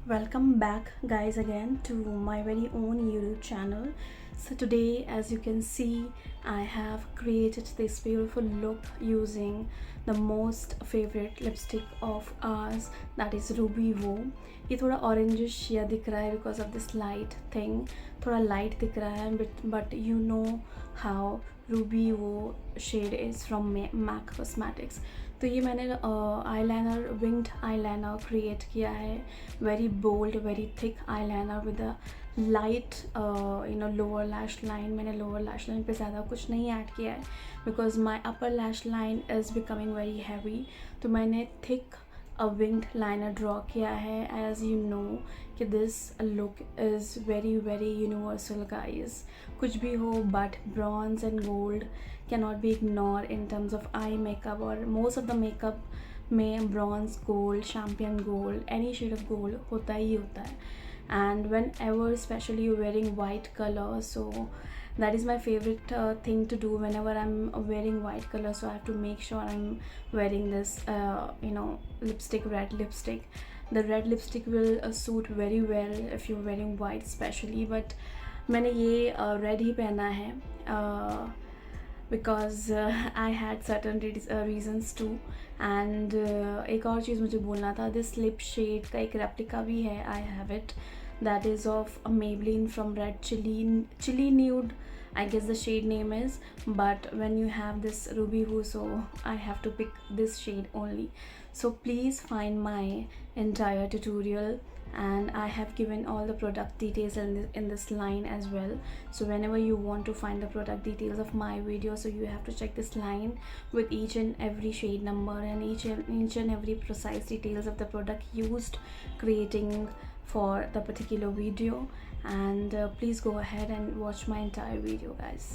Welcome back, guys, again to my very own YouTube channel. So, today, as you can see, I have created this beautiful look using the most favorite lipstick of ours, that is Ruby Woo. ये थोड़ा orangish या दिख रहा है because of this light thing. थोड़ा light दिख रहा है, but you know how Ruby Woo shade is from MAC Cosmetics. तो ये मैंने eyeliner, winged eyeliner क्रिएट किया है. Very bold, very thick eyeliner with a light lower lash line. मैंने lower lash line पे ज़्यादा कुछ नहीं ऐड किया है because my upper lash line is becoming very heavy. तो मैंने thick a winged liner draw किया है. As you know कि this look is very very universal, guys. कुछ भी हो but bronze and gold cannot be ignored in terms of eye makeup, और most of the makeup में bronze, gold, champagne gold, any shade of gold होता ही होता है. And whenever especially you're wearing white color, so that is my favorite thing to do whenever I'm wearing white color. So I have to make sure I'm wearing this lipstick, red lipstick. The red lipstick will suit very well if you're wearing white especially, but मैंने ये red ही पहना है because I had certain reasons too. And एक और चीज़ मुझे बोलना था, this lip shade का एक रेप्लिका भी है, I have it, that is of Maybelline from Red Chili Nude, I guess the shade name is. But when you have this Ruby Woo, so I have to pick this shade only. So please find my entire tutorial, and I have given all the product details in this line as well. So whenever you want to find the product details of my video, so you have to check this line with each and every shade number and each and every precise details of the product used creating for the particular video. And please go ahead and watch my entire video, guys.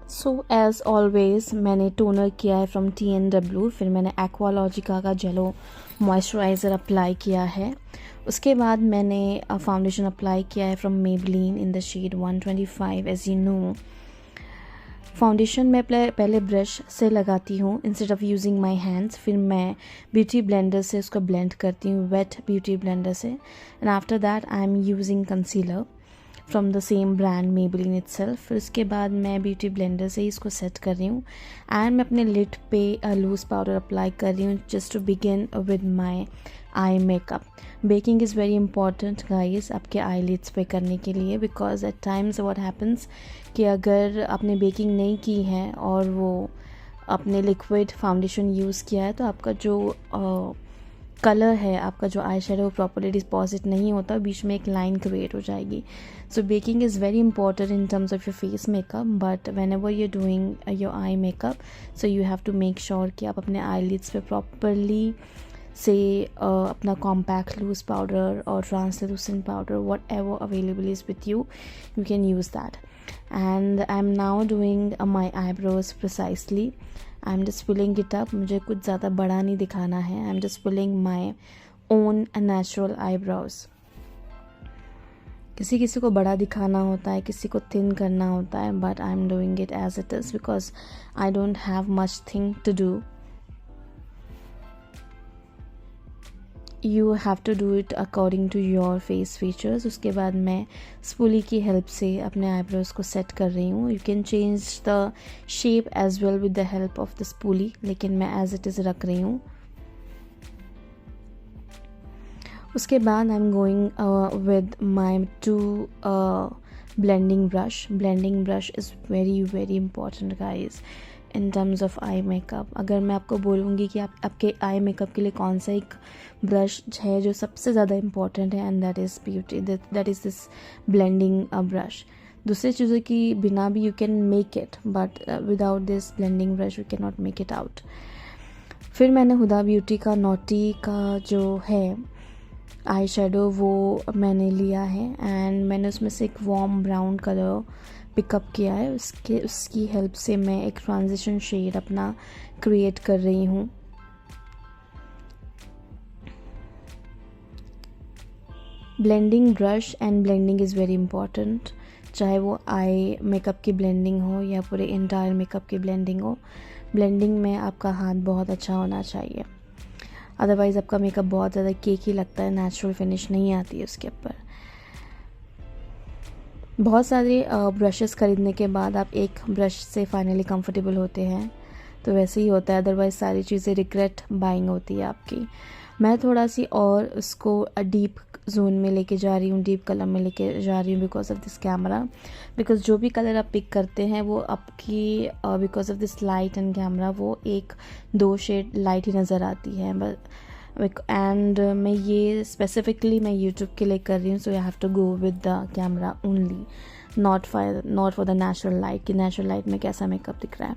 So as always मैंने toner किया है from TNW. फिर मैंने एक्वालॉजिका का जेलो moisturiser apply किया है. उसके बाद मैंने फाउंडेशन अप्लाई किया है from Maybelline in the shade 125. As you know, foundation मैं पहले ब्रश से लगाती हूँ instead of using my hands. फिर मैं ब्यूटी ब्लेंडर से उसको ब्लेंड करती हूँ, वेट ब्यूटी ब्लेंडर से. And after that I am using concealer from the same brand Maybelline itself. फिर उसके बाद मैं ब्यूटी ब्लेंडर से ही इसको सेट कर रही हूँ. एंड मैं अपने लिड पे लूज़ पाउडर अप्लाई कर रही हूँ just to begin with my eye makeup. Baking is very important, guys, आपके आई लिड्स पे करने के लिए, because at times what happens कि अगर आपने बेकिंग नहीं की है और वो अपने लिक्विड फाउंडेशन यूज़ किया है तो आपका जो कलर है, आपका जो आई शेडो प्रॉपरली डिपॉजिट नहीं होता, बीच में एक लाइन क्रिएट हो जाएगी. So baking is very important in terms of your face makeup. But whenever you doing your eye makeup, so you have to make sure कि आप अपने आई leads पे प्रॉपरली से अपना कॉम्पैक्ट लूज पाउडर और translucent powder, whatever available is with you, you can use that. And I am now doing my eyebrows precisely. I am just filling it up. मुझे कुछ ज़्यादा बड़ा नहीं दिखाना है. I am just filling my own natural eyebrows. किसी किसी को बड़ा दिखाना होता है, किसी को थिन करना होता है, but I am doing it as it is because I don't have much thing to do. You have to do it according to your face features. उसके बाद मैं स्पूली की हेल्प से अपने आईब्रोज को सेट कर रही हूँ. You can change the shape as well with the help of the spoolie, लेकिन मैं एज इट इज़ रख रही हूँ. उसके बाद I am going with my two blending brush. Blending brush is very very important, guys, in terms of eye makeup. अगर मैं आपको बोलूँगी कि आपके आई मेकअप के लिए कौन सा एक ब्रश है जो सबसे ज़्यादा इम्पॉर्टेंट है, and that is this blending brush. दूसरी चीज़ों की बिना भी you can make it, but without this blending brush you can not make it out. फिर मैंने हुदा ब्यूटी का नॉटी का जो है आई शेडो वो मैंने लिया है, एंड मैंने उसमें से एक वार्म ब्राउन कलर पिकअप किया है. उसकी हेल्प से मैं एक ट्रांजिशन शेड अपना क्रिएट कर रही हूँ. Blending brush and blending is very important, चाहे वो आई मेकअप की ब्लेंडिंग हो या पूरे इंटायर मेकअप की ब्लेंडिंग हो. ब्लेंडिंग में आपका हाथ बहुत अच्छा होना चाहिए. अदरवाइज़ आपका मेकअप बहुत ज़्यादा केकी लगता है, नेचुरल फिनिश नहीं आती है उसके ऊपर। बहुत सारे ब्रशेस ख़रीदने के बाद आप एक ब्रश से फाइनली कंफर्टेबल होते हैं, तो वैसे ही होता है, अदरवाइज़ सारी चीज़ें रिग्रेट बाइंग होती है आपकी। मैं थोड़ा सी और उसको डीप जोन में लेके जा रही हूँ, डीप कलर में लेके जा रही हूँ because of this camera. Because जो भी कलर आप पिक करते हैं वो आपकी because of this light and camera वो 1-2 शेड लाइट ही नज़र आती है। एंड मैं ये स्पेसिफिकली मैं यूट्यूब के लिए कर रही हूँ, so I have to go with the camera only, not for the natural light, कि नेचुरल लाइट में कैसा मेकअप दिख रहा है।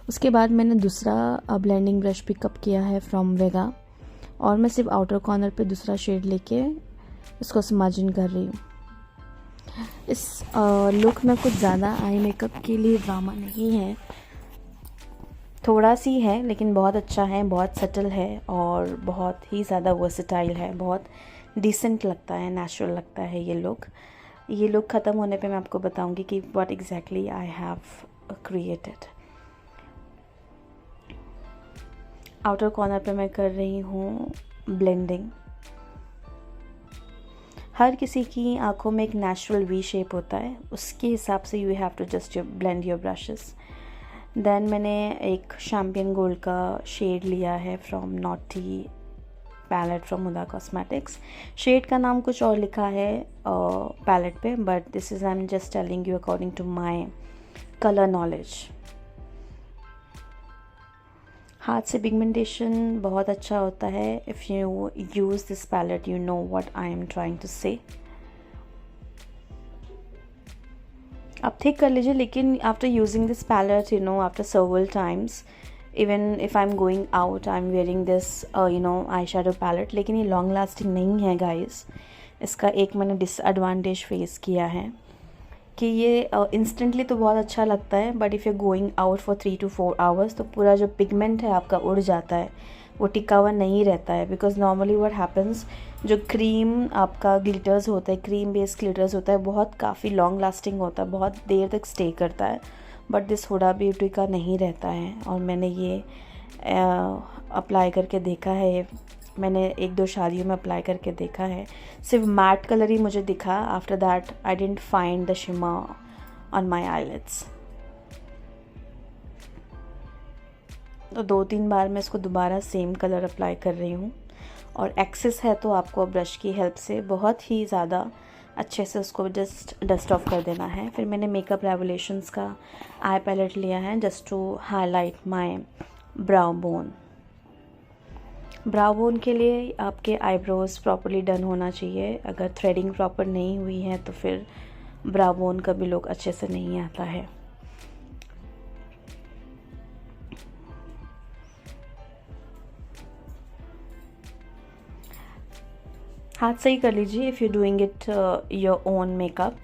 उसके बाद मैंने दूसरा ब्लेंडिंग ब्रश पिकअप किया है फ्रॉम वेगा, और मैं सिर्फ आउटर कॉर्नर पे दूसरा शेड लेके इसको स्मजिंग कर रही हूँ। इस लुक में कुछ ज़्यादा आई मेकअप के लिए ड्रामा नहीं है, थोड़ा सी है, लेकिन बहुत अच्छा है, बहुत सटल है और बहुत ही ज़्यादा वर्सेटाइल है, बहुत डिसेंट लगता है, नेचुरल लगता है ये लुक। ये लुक ख़त्म होने पे मैं आपको बताऊंगी कि what exactly I have created. Outer corner पे मैं कर रही हूँ ब्लेंडिंग। हर किसी की आंखों में एक नेचुरल वी शेप होता है, उसके हिसाब से you have to just blend your brushes. Then मैंने एक शैम्पियन गोल्ड का शेड लिया है from naughty palette from Huda cosmetics. Shade का नाम कुछ और लिखा है पैलेट पे, but this is I am just telling you according to my colour knowledge. हाथ से पिगमेंटेशन बहुत अच्छा होता है। If you use this palette you know what I am trying to say. आप थिक कर लीजिए, लेकिन after using this palette you know after several times, even if I am going out I am wearing this you know eye shadow palette, लेकिन ये long lasting नहीं है guys. इसका एक मैंने डिसएडवांटेज फेस किया है कि ये इंस्टेंटली तो बहुत अच्छा लगता है, but if you going out for 3 to 4 hours तो पूरा जो पिगमेंट है आपका उड़ जाता है, वो टिका हुआ नहीं रहता है। बिकॉज नॉर्मली व्हाट हैपन्स, जो क्रीम आपका ग्लिटर्स होता है, क्रीम बेस्ड ग्लिटर्स होता है, बहुत काफ़ी लॉन्ग लास्टिंग होता है, बहुत देर तक स्टे करता है, बट दिस हुडा ब्यूटी का नहीं रहता है। और मैंने ये अप्लाई करके देखा है, मैंने 1-2 शादियों में अप्लाई करके देखा है, सिर्फ मैट कलर ही मुझे दिखा। After that I didn't find the shimmer on my eyelids. तो 2-3 बार मैं इसको दोबारा सेम कलर अप्लाई कर रही हूँ, और एक्सेस है तो आपको ब्रश की हेल्प से बहुत ही ज़्यादा अच्छे से उसको जस्ट डस्ट ऑफ कर देना है। फिर मैंने मेकअप रेवोल्यूशंस का आई पैलेट लिया है just to highlight my brow bone. Brow bone के लिए आपके आईब्रोज प्रॉपरली डन होना चाहिए। अगर थ्रेडिंग प्रॉपर नहीं हुई है तो फिर ब्राउ बोन का भी लुक अच्छे से नहीं आता है। हाथ से ही कर लीजिए if you doing it your own makeup,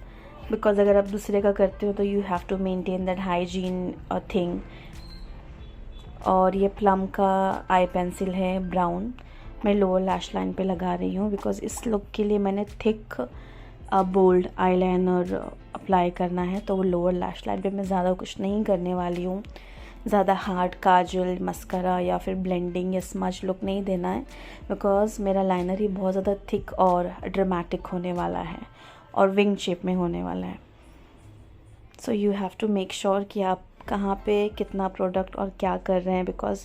because अगर आप दूसरे का करते हो तो you have to maintain that hygiene thing. और ये प्लम का आई पेंसिल है ब्राउन, मैं लोअर लैश लाइन पे लगा रही हूँ बिकॉज इस लुक के लिए मैंने थिक बोल्ड आईलाइनर अप्लाई करना है, तो वो लोअर लैश लाइन पे मैं ज़्यादा कुछ नहीं करने वाली हूँ। ज़्यादा हार्ड काजल, मस्करा या फिर ब्लेंडिंग या स्मज लुक नहीं देना है, बिकॉज मेरा लाइनर ही बहुत ज़्यादा थिक और ड्रामेटिक होने वाला है और विंग शेप में होने वाला है। So you have to make sure कि आप कहाँ पे कितना प्रोडक्ट और क्या कर रहे हैं, because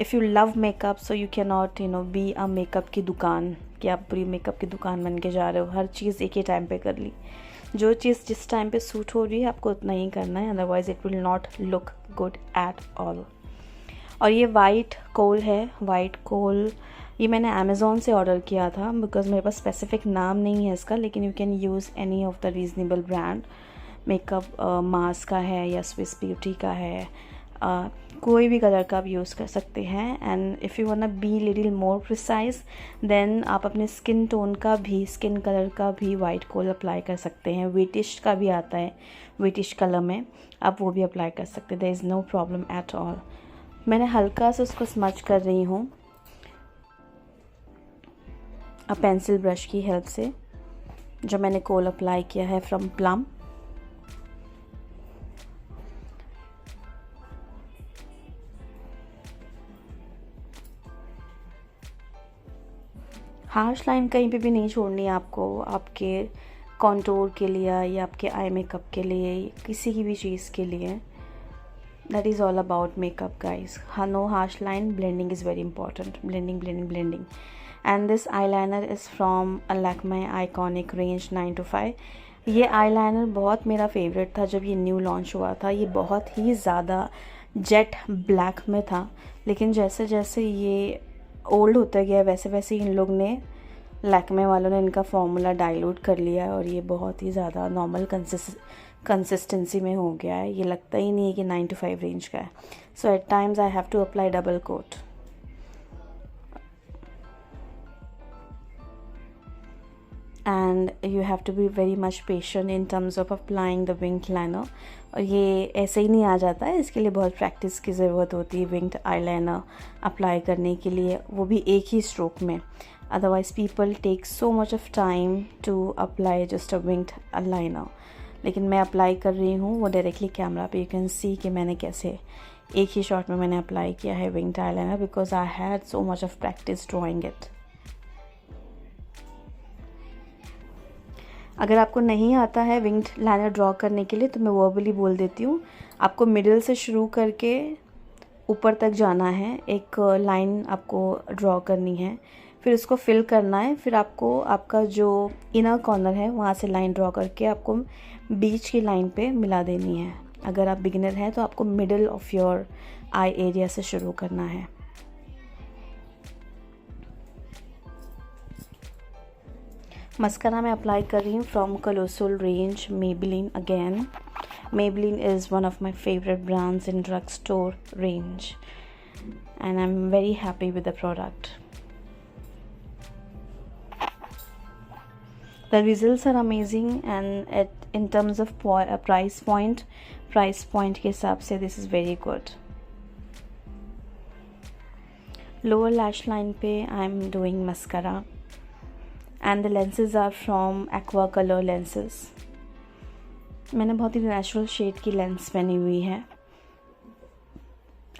if you love makeup so you can not be a makeup की दुकान, कि आप पूरी मेकअप की दुकान बन के जा रहे हो, हर चीज़ एक ही टाइम पे कर ली। जो चीज़ जिस टाइम पे सूट हो रही है आपको उतना ही करना है, otherwise it will not look good at all. और ये वाइट कोल है, वाइट कोल ये मैंने अमेज़ॉन से ऑर्डर किया था, बिकॉज मेरे पास स्पेसिफिक नाम नहीं है इसका, लेकिन you can use any of the reasonable brand. Makeup मास का है या स्विस ब्यूटी का है, कोई भी कलर का आप यूज़ कर सकते हैं। And if you want be little more precise then आप अपने स्किन टोन का भी, स्किन कलर का भी वाइट कोल अप्लाई कर सकते हैं। वेटिश का भी आता है, वेटिश कलर में आप वो भी अप्लाई कर सकते हैं, there is no problem at all. मैंने हल्का सा उसको स्मच कर रही हूँ पेंसिल ब्रश की हेल्प से, जो मैंने कोल अप्लाई किया है फ्रॉम प्लम। हार्श लाइन कहीं पे भी नहीं छोड़नी है आपको, आपके कॉन्टोर के लिए या आपके आई मेकअप के लिए, किसी की भी चीज़ के लिए. That is all about makeup, guys. No harsh line. Blending is very important. Blending, blending, blending. And this eyeliner is from Lakme Iconic Range 925. ये eyeliner बहुत मेरा फेवरेट था जब ये न्यू लॉन्च हुआ था. ये बहुत ही ज़्यादा जेट ब्लैक में था, लेकिन जैसे जैसे ये ओल्ड होता गया वैसे वैसे इन लोग ने, लैक्मे वालों ने इनका फॉर्मूला डाइल्यूट कर लिया और ये बहुत ही ज़्यादा नॉर्मल कंसिस्टेंसी में हो गया है. ये लगता ही नहीं है कि 9 to 5 रेंज का है. So at times I have to apply double coat. And you have to be very much patient in terms of applying the winged liner. और ये ऐसे ही नहीं आ जाता है, इसके लिए बहुत प्रैक्टिस की ज़रूरत होती है विंग्ड आईलाइनर अप्लाई करने के लिए, वो भी एक ही स्ट्रोक में. Otherwise people take so much of time to apply just a winged liner. लेकिन मैं अप्लाई कर रही हूँ वो डायरेक्टली कैमरा पे. यू कैन सी कि मैंने कैसे एक ही शॉट में मैंने अप्लाई किया है winged eyeliner, because I had so much of practice drawing it. अगर आपको नहीं आता है विंग्ड लाइनर ड्रॉ करने के लिए तो मैं वर्बली बोल देती हूँ. आपको मिडिल से शुरू करके ऊपर तक जाना है, एक लाइन आपको ड्रॉ करनी है, फिर उसको फिल करना है, फिर आपको आपका जो इनर कॉर्नर है वहाँ से लाइन ड्रॉ करके आपको बीच की लाइन पे मिला देनी है. अगर आप बिगिनर हैं तो आपको middle of your eye area से शुरू करना है. मस्कारा मैं अप्लाई कर रही हूँ from कलोसल range Maybelline again. Maybelline is one of my favorite brands in drugstore range and I'm very happy with the product. The results are amazing and in terms of price point के हिसाब से this is very good. Lower lash line पे I'm doing mascara and the lenses are from Aqua Color lenses. मैंने बहुत ही natural shade की lens पहनी हुई है.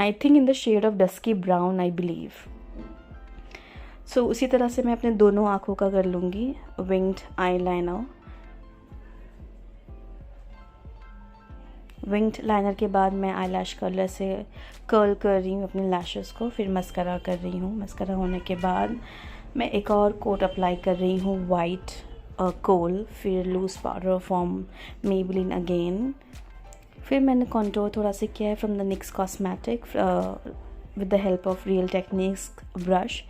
I think in the shade of dusky brown I believe. So उसी तरह से मैं अपने दोनों आँखों का कर लूँगी विंग्ड आईलाइनर. विंग्ड लाइनर के बाद मैं आईलैश कर्लर से कर्ल कर रही हूँ अपने लैशेस को, फिर मस्करा कर रही हूँ. मस्करा होने के बाद मैं एक और कोट अप्लाई कर रही हूँ वाइट कोल, फिर loose powder from Maybelline again. फिर मैंने कॉन्टोर थोड़ा सा किया है from the Nyx cosmetic with the help of Real Techniques brush.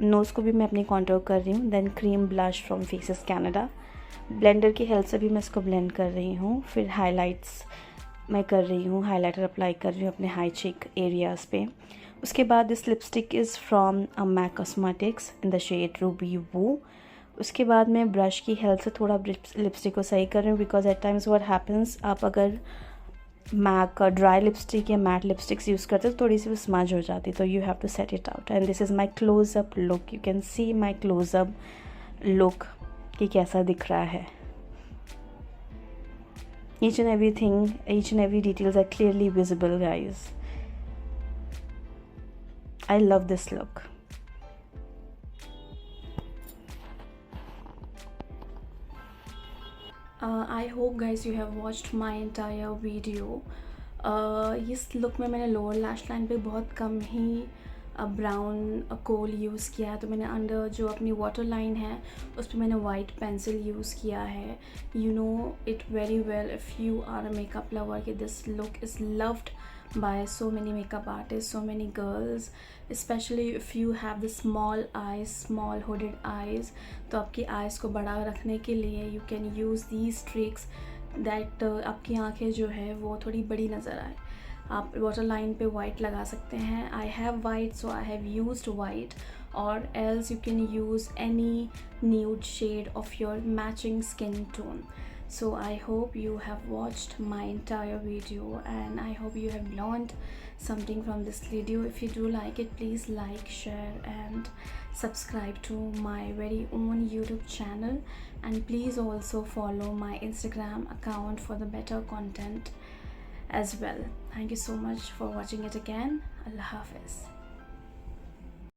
Nose को भी मैं अपनी कॉन्टोर कर रही हूँ. Then cream blush from Faces Canada. Blender की हेल्प से भी मैं इसको ब्लेंड कर रही हूँ. फिर हाइलाइट्स मैं कर रही हूँ, हाइलाइटर अप्लाई कर रही हूँ अपने हाई चीक एरियाज़ पे. उसके बाद this lipstick is from MAC cosmetics in the shade Ruby Woo. उसके बाद मैं ब्रश की हेल्प से थोड़ा लिपस्टिक को सही कर रही हूँ, because at times what happens, आप अगर मैक ड्राई लिपस्टिक या मैट लिपस्टिक्स यूज़ करते हो तो थोड़ी सी वो स्मज हो जाती, तो you have to set it out. And this is my closeup look. You can see my closeup look कि कैसा दिख रहा है. each and every details are clearly visible, guys. I love this look. I hope guys you have watched my entire video. इस look में मैंने lower lash line पे बहुत कम ही ब्राउन कोल यूज़ किया है, तो मैंने अंडर जो अपनी वाटर लाइन है उस पर मैंने वाइट पेंसिल यूज़ किया है. You know it very well if you are a makeup lover कि this look is loved by so many makeup artists, so many girls, especially if you have the small eyes, small hooded eyes. तो आपकी eyes को बड़ा रखने के लिए you can use these tricks that आपकी आँखें जो है वो थोड़ी बड़ी नज़र आए. आप वाटर लाइन पे वाइट लगा सकते हैं. I have white, so I have used white, or else you can use any nude shade of your matching skin tone. So I hope you have watched my entire video and I hope you have learned something from this video. If you do like it, please like, share and subscribe to my very own YouTube channel, and please also follow my Instagram account for the better content as well. Thank you so much for watching it again. Allah Hafiz.